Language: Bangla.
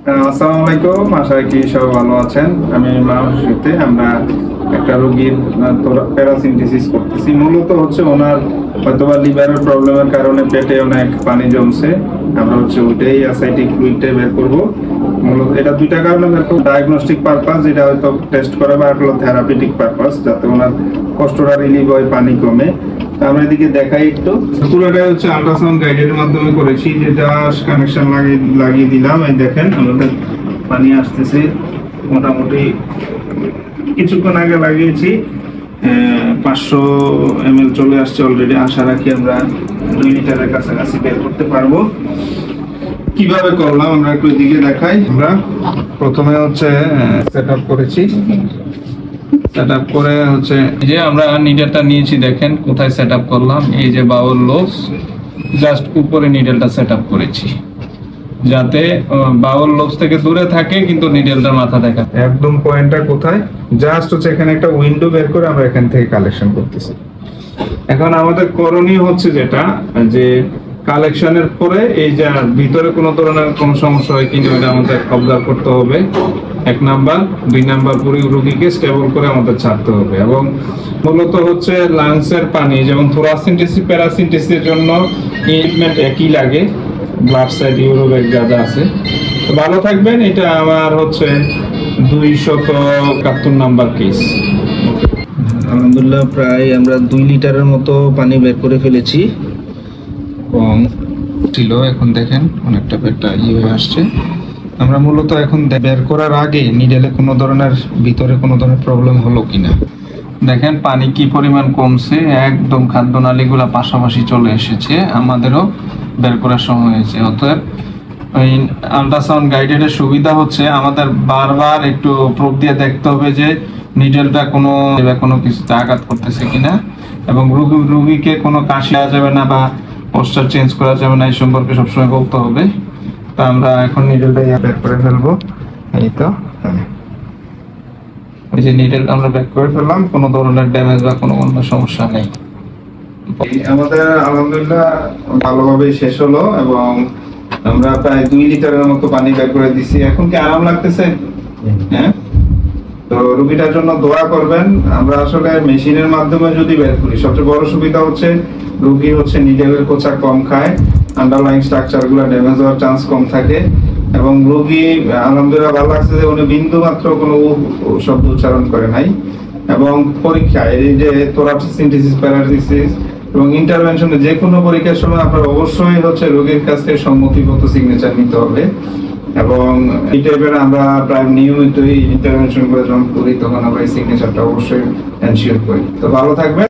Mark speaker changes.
Speaker 1: আসসালামু আলাইকুম, আশা করি সবাই ভালো আছেন। আমি মাহফুজতে আমরা একটা রোগীর প্যারাসিনথেসিস করতেছি। মূলত হচ্ছে ওনার হয়তোবা লিভারের প্রবলেমের কারণে পেটে অনেক পানি জমছে। আমরা হচ্ছে ওইটাই অ্যাসাইটিক ফ্লুইডটা বের করবো। মূলত এটা দুইটা কারণে বের করবো, ডায়াগনস্টিক পারপাস যেটা হয়তো টেস্ট করা, বা হলো থেরাপিউটিক পারপাস যাতে ওনার কষ্টটা রিলিভ হয়, পানি কমে। আমরা এদিকে দেখাই একটু, পুরোটা হচ্ছে আল্ট্রাসাউন্ড গাইডের মাধ্যমে করেছি, যেটা কানেকশন লাগিয়ে দিলাম। এই দেখেন আমাদের পানি আসতেছে, মোটামুটি কিছুক্ষণ আগে লাগিয়েছি, 500 ml চলে আসছে অলরেডি। আশা রাখি আমরা 2 লিটারের কাছাকাছি বের করতে পারবো। কিভাবে করলাম আমরা একটু এদিকে দেখাই। আমরা প্রথমে হচ্ছে সেট আপ করেছি, সেট আপ করে হচ্ছে এই যে আমরা নিডেলটা নিয়েছি, দেখেন কোথায় সেট আপ করলাম। এই যে বাউল লোবস, জাস্ট উপরে নিডেলটা সেট আপ করেছি যাতে বাউল লোবস থেকে দূরে থাকে, কিন্তু নিডেলটার মাথা দেখা একদম পয়েন্টটা কোথায়। জাস্ট হচ্ছে এখানে একটা উইন্ডো বের করে আমরা এখান থেকে কালেকশন করতেছি। এখন আমাদের করণীয় হচ্ছে যেটা, যে কালেকশনের পরে এই যে ভিতরে কোনো ধরনের কোনো সমস্যা হয় কিনা এটা আমাদের অবজার্ভ করতে হবে, 1 নাম্বার। 2 নাম্বার, পুরো রোগীকে স্টেবল করে আমাদের ছাড়তে হবে। এবং মূলত হচ্ছে লাংসের পানি, যেমন থোরাসিনথেসিস প্যারাসিনথেসিসের জন্য ট্রিটমেন্ট একই লাগে, ব্লাড সাইড ইউরোব্যাগ যা যা আছে। তো ভালো থাকবেন। এটা আমার হচ্ছে 271 নাম্বার কেস।
Speaker 2: আলহামদুলিল্লাহ, প্রায় আমরা 2 লিটারের মতো পানি বের করে ফেলেছি। কম ছিল, এখন দেখেন অনেকটা পেটটা হয়ে আসছে। আমরা মূলত এখন বের করার আগে নিডেলে কোনো ধরনের ভিতরে কোনো ধরনের প্রবলেম হলো কিনা
Speaker 1: দেখেন পানি কি পরিমাণ কমছে, একদম খাদ্যনালীগুলো পাশাপাশি চলে এসেছে, আমাদেরও বের করার সময় হয়েছে। অতএব ওই আল্ট্রাসাউন্ড গাইডের সুবিধা হচ্ছে আমাদের বারবার একটু প্রোব দিয়ে দেখতে হবে যে নিডেলটা কোনো কিছুতে আঘাত করতেছে কিনা, এবং রুগীকে কোনো কাশি দেওয়া যাবে না বা পোস্টার চেঞ্জ করা যাবে না, এই সম্পর্কে সবসময় বলতে হবে। তা আমরা এখন নিডেলটা বের করে ফেলবো। এই তো ওই যে নিডেল আমরা ব্যাক করে ফেললাম, কোনো ধরনের ড্যামেজ বা কোনো অন্য সমস্যা নেই। আমাদের আলহামদুলিল্লাহ ভালোভাবে শেষ হলো, এবং আমরা প্রায় 2 লিটারের মতো পানি বের করে দিছি। এখন কি আরাম লাগতেছে? হ্যাঁ, তো রোগীটার জন্য দোয়া করবেন। আমরা আসলে মেশিনের মাধ্যমে যদি বের করি, সবচেয়ে বড় সুবিধা হচ্ছে রোগী হচ্ছে নিডেলের কোচা কম খায়, আন্ডারলাইং স্ট্রাকচার গুলো ড্যামেজ হওয়ার চান্স কম থাকে, এবং রোগী আলহামদুলিল্লাহ ভালো লাগছে যে উনি বিন্দু মাত্র কোনো শব্দ উচ্চারণ করে নাই। এবং পরীক্ষায় এই যে থোরাসিনথেসিস প্যারাসিনথেসিস এবং ইন্টারভেনশনে যে কোনো পরীক্ষার সময় আপনার অবশ্যই হচ্ছে রোগীর কাছ থেকে সম্মতিগত সিগনেচার নিতে হবে। এবং এই টাইপের আমরা প্রায় নিয়মিতই ইন্টারভেনশন করে যখন করি, তখন আমরা এই সিগনেচারটা অবশ্যই এনশিওর করি। তো ভালো থাকবেন।